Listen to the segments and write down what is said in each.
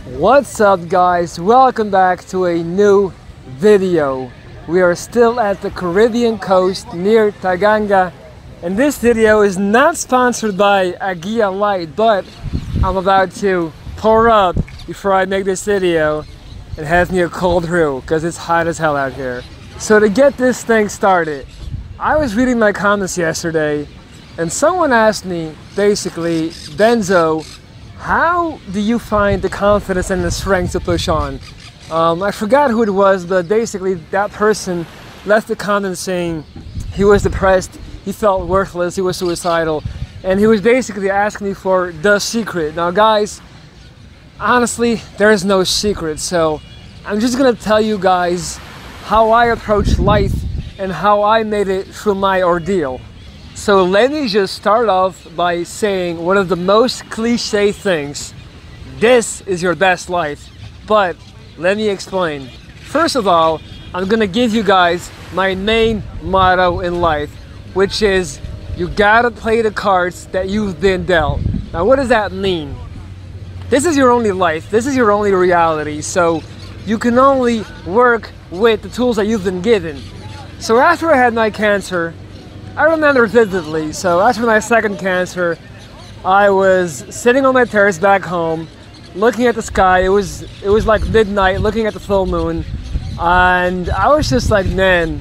What's up, guys? Welcome back to a new video. We are still at the Caribbean coast near Taganga, and this video is not sponsored by Agia Light, but I'm about to pour up before I make this video and have me a cold brew because it's hot as hell out here. So to get this thing started, I was reading my comments yesterday and someone asked me, basically, Benzo, how do you find the confidence and the strength to push on? I forgot who it was, but basically that person left a comment saying he was depressed, he felt worthless, he was suicidal, and he was basically asking me for the secret. Now guys, honestly, there is no secret, so I'm just gonna tell you guys how I approach life and how I made it through my ordeal. So let me just start off by saying one of the most cliche things. This is your best life. But let me explain. First of all, I'm gonna give you guys my main motto in life, which is you gotta play the cards that you've been dealt. Now what does that mean? This is your only life. This is your only reality. So you can only work with the tools that you've been given. So after I had my cancer, I remember vividly, so after my second cancer, I was sitting on my terrace back home, looking at the sky. It was like midnight, looking at the full moon, and I was just like, man,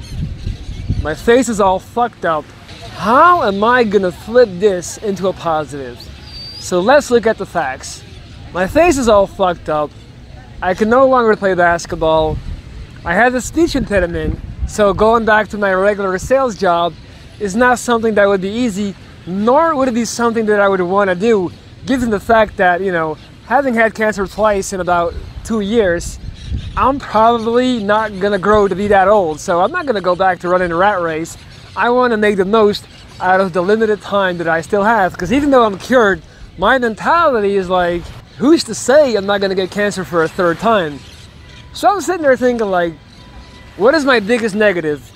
my face is all fucked up. How am I gonna flip this into a positive? So let's look at the facts. My face is all fucked up. I can no longer play basketball. I had a speech impediment, so going back to my regular sales job is not something that would be easy, nor would it be something that I would want to do, given the fact that, you know, having had cancer twice in about 2 years, I'm probably not gonna grow to be that old, so I'm not gonna go back to running a rat race. I want to make the most out of the limited time that I still have, because even though I'm cured, my mentality is like, who's to say I'm not gonna get cancer for a third time? So I'm sitting there thinking like, what is my biggest negative?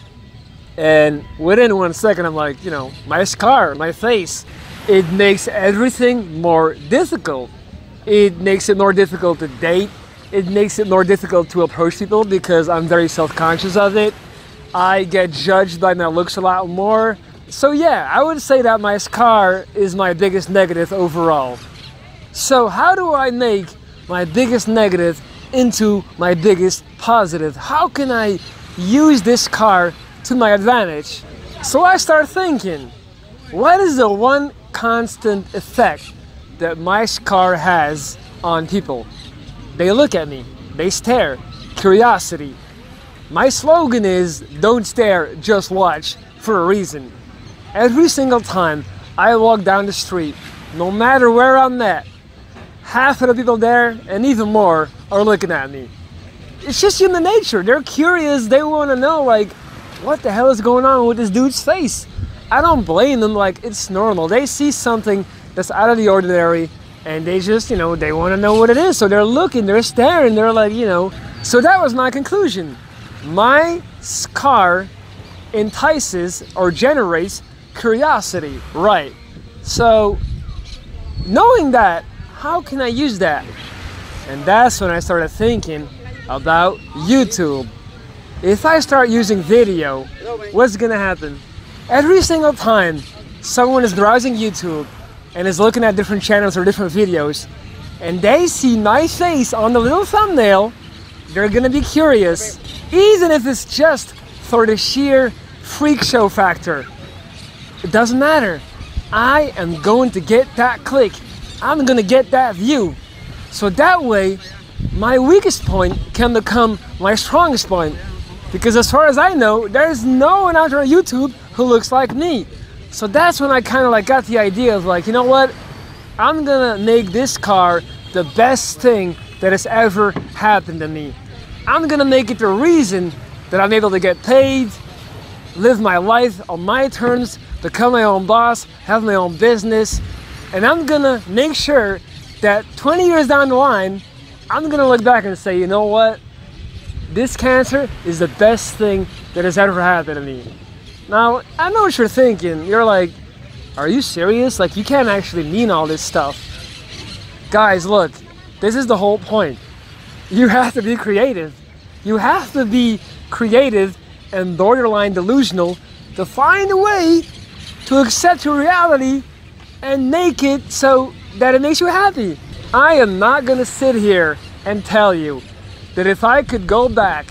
And within 1 second, I'm like, you know, my scar, my face. It makes everything more difficult. It makes it more difficult to date. It makes it more difficult to approach people because I'm very self-conscious of it. I get judged by my looks a lot more. So yeah, I would say that my scar is my biggest negative overall. So how do I make my biggest negative into my biggest positive? How can I use this scar to my advantage? So I start thinking, what is the one constant effect that my scar has on people? They look at me, they stare, curiosity. My slogan is, don't stare, just watch, for a reason. Every single time I walk down the street, no matter where I'm at, half of the people there, and even more, are looking at me. It's just human nature. They're curious, they want to know, like, what the hell is going on with this dude's face? I don't blame them, like, it's normal. They see something that's out of the ordinary and they just, you know, they want to know what it is. So they're looking, they're staring, they're like, you know. So that was my conclusion. My scar entices or generates curiosity, right? So knowing that, how can I use that? And that's when I started thinking about YouTube. If I start using video, what's gonna happen? Every single time someone is browsing YouTube and is looking at different channels or different videos, and they see my face on the little thumbnail, they're gonna be curious, even if it's just for the sheer freak show factor. It doesn't matter. I am going to get that click. I'm gonna get that view. So that way, my weakest point can become my strongest point. Because as far as I know, there's no one out there on YouTube who looks like me. So that's when I kind of like got the idea of like, you know what? I'm gonna make this car the best thing that has ever happened to me. I'm gonna make it the reason that I'm able to get paid, live my life on my terms, become my own boss, have my own business, and I'm gonna make sure that 20 years down the line, I'm gonna look back and say, you know what? This cancer is the best thing that has ever happened to me. Now, I know what you're thinking. You're like, are you serious? Like, you can't actually mean all this stuff. Guys, look, This is the whole point. You have to be creative. You have to be creative and borderline delusional to find a way to accept your reality and make it so that it makes you happy. I am not gonna sit here and tell you that if I could go back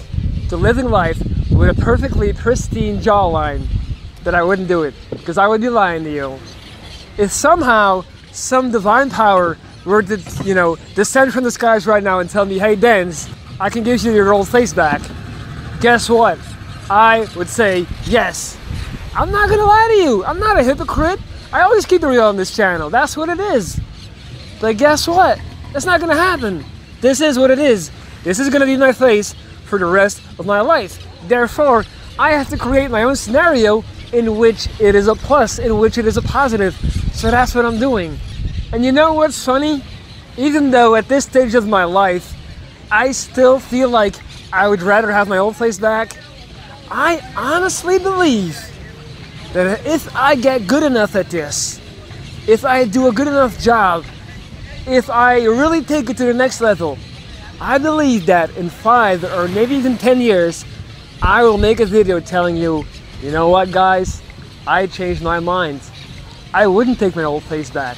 to living life with a perfectly pristine jawline, that I wouldn't do it, because I would be lying to you. If somehow some divine power were to, descend from the skies right now and tell me, hey Denz, I can give you your old face back, guess what? I would say yes. I'm not gonna lie to you. I'm not a hypocrite. I always keep it real on this channel. That's what it is. But guess what? That's not gonna happen. This is what it is. This is gonna be my face for the rest of my life. Therefore, I have to create my own scenario in which it is a plus, in which it is a positive. So that's what I'm doing. And you know what's funny? Even though at this stage of my life, I still feel like I would rather have my old face back, I honestly believe that if I get good enough at this, if I do a good enough job, if I really take it to the next level, I believe that in 5 or maybe even 10 years, I will make a video telling you, you know what guys, I changed my mind. I wouldn't take my old face back.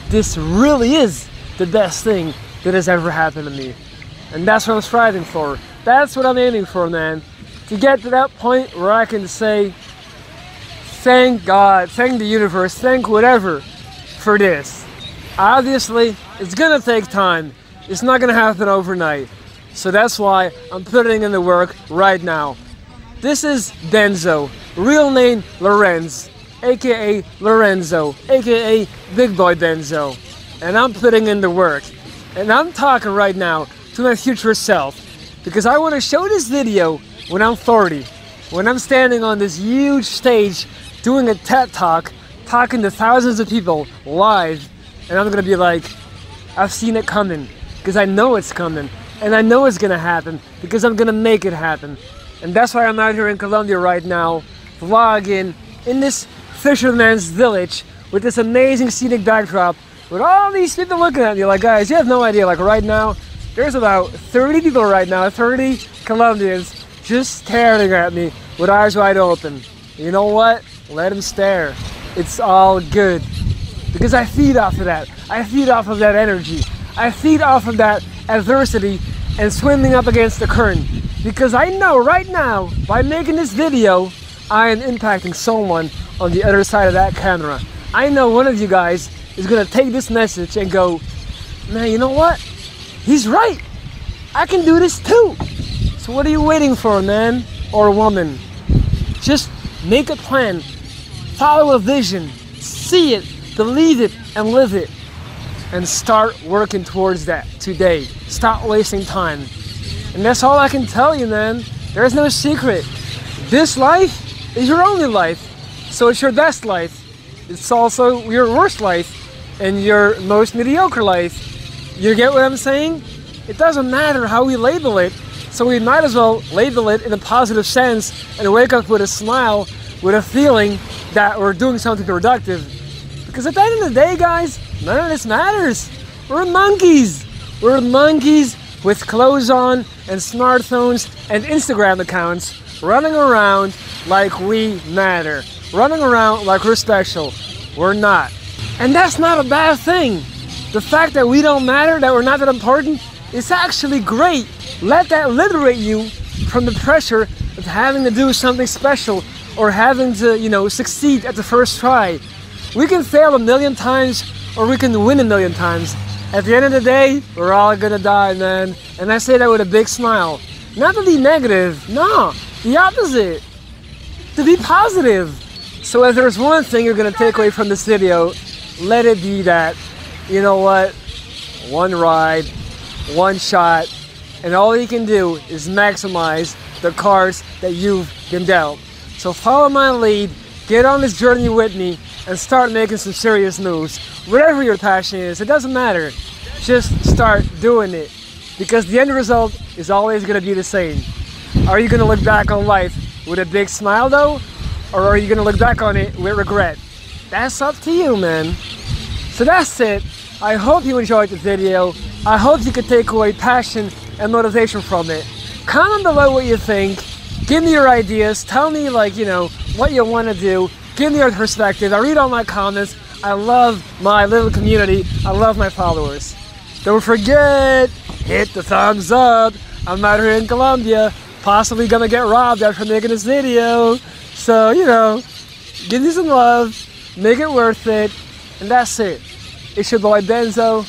This really is the best thing that has ever happened to me. And that's what I'm striving for. That's what I'm aiming for, man. To get to that point where I can say, thank God, thank the universe, thank whatever for this. Obviously, it's gonna take time. It's not gonna happen overnight. So that's why I'm putting in the work right now. This is Denzo, real name Lorenz, aka Lorenzo, aka Big Boy Denzo. And I'm putting in the work. And I'm talking right now to my future self, because I want to show this video when I'm 40, when I'm standing on this huge stage doing a TED Talk, talking to thousands of people live, and I'm gonna be like, I've seen it coming, because I know it's coming, and I know it's gonna happen, because I'm gonna make it happen. And that's why I'm out here in Colombia right now, vlogging in this fisherman's village with this amazing scenic backdrop, with all these people looking at me like, guys, you have no idea, like right now, there's about 30 people right now, 30 Colombians, just staring at me with eyes wide open. You know what? Let them stare. It's all good. Because I feed off of that. I feed off of that energy. I feed off of that adversity and swimming up against the current. Because I know right now, by making this video, I am impacting someone on the other side of that camera. I know one of you guys is going to take this message and go, man, you know what? He's right. I can do this too. So what are you waiting for, man or woman? Just make a plan, follow a vision, see it, believe it, and live it. And start working towards that today. Stop wasting time. And that's all I can tell you, man. There's no secret. This life is your only life. So it's your best life. It's also your worst life and your most mediocre life. You get what I'm saying? It doesn't matter how we label it. So we might as well label it in a positive sense and wake up with a smile, with a feeling that we're doing something productive. Because at the end of the day, guys, none of this matters. We're monkeys. We're monkeys with clothes on and smartphones and Instagram accounts running around like we matter. Running around like we're special. We're not. And that's not a bad thing. The fact that we don't matter, that we're not that important, is actually great. Let that liberate you from the pressure of having to do something special or having to, succeed at the first try. We can fail 1,000,000 times or we can win 1,000,000 times. At the end of the day, we're all gonna die, man. And I say that with a big smile. Not to be negative, no, the opposite. To be positive. So if there's one thing you're gonna take away from this video, let it be that, you know what, one ride, one shot, and all you can do is maximize the cards that you've been dealt. So follow my lead, get on this journey with me, and start making some serious moves. Whatever your passion is, it doesn't matter. Just start doing it. Because the end result is always gonna be the same. Are you gonna look back on life with a big smile though? Or are you gonna look back on it with regret? That's up to you, man. So that's it. I hope you enjoyed the video. I hope you could take away passion and motivation from it. Comment below what you think. Give me your ideas. Tell me, like, you know, what you want to do. Give me your perspective. I read all my comments. I love my little community. I love my followers. Don't forget, hit the thumbs up. I'm out here in Colombia, possibly gonna get robbed after making this video. So, you know, give me some love, make it worth it, and that's it. It's your boy Benzo,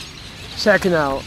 checking out.